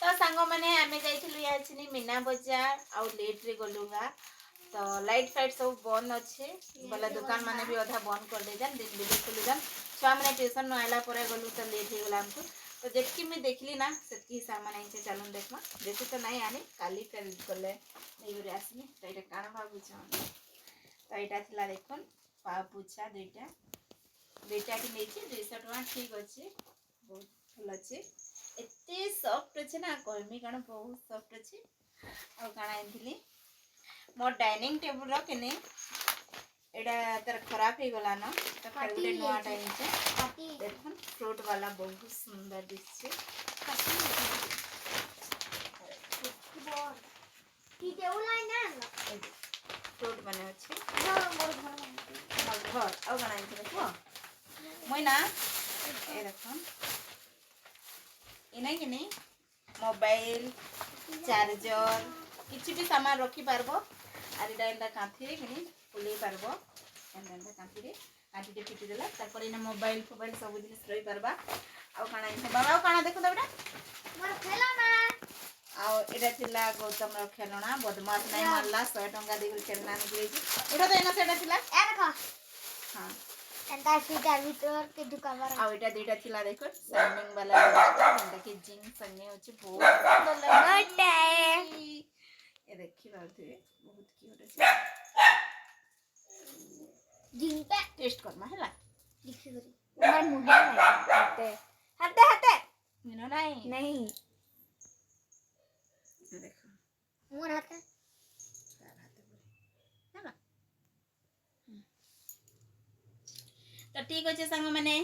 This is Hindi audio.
तो सांग मैंने आम जाइलु मीना बजार आउ लेट रे गलुगा तो लाइट फाइट सब बंद अच्छे बोले दुकान माने भी अधा बंद कर दे जान दिन भी खुली जान छुआ मैंने ट्यूशन आइला पर गलु तो लेट हो गला हमको तो जेटकी मुझे देखली ना से सामान आई चलून देखमा बेसी तो नहीं आनी काली फिर गले नहीं आसमी तो ये काण भावुच तो यहाँ थी देखुन पापुछा दुईटा दुईटा कि नहीं 200 टका ठीक अच्छे बहुत भल अच्छे एते सॉफ्ट अच्छे ना कहमी कण बहुत सॉफ्ट अच्छे और कण आई मोर डाइनिंग टेबल रखने एटा तर खराब हो गला ना तो फिर गोटे नुआ टाइम देखो फ्रूट वाला बहुत सुंदर दिसছে फ्रूट बने अच्छे घर और बनाई देखो मुई ना ए देखो इना कि नहीं मोबाइल चार्जर किसी भी सामान रखी पारबो आर एटा कांथी कि नहीं फुले पारबो एंदा कांथी रे कांथी फिटी देला तापर इना मोबाइल मोबाइल सब जिनिस रही पारबा आ काना बाबा आ काना देखो तबडा मोर खेलना आ एटा थिला गौतम रो खेलना बदमाश नहीं मारला 100 टंका देकर खेलना नहीं गिरेजी उठा तो एना सेटा थिला ए देखो हां एंता सीधा भीतर के दुकान आ एटा दुईटा थिला देखो शाइनिंग वाला एंता के जिंक संगे होची बहुत ललटा ये देखि बाथे बहुत क्यूट আছে जिंक पे टेस्ट करमा हैला लिखि करी मन मुहे हाते हाते हाते मीनो नहीं नहीं देखो मोर हाथे तो ठीक अच्छे सांग मैंने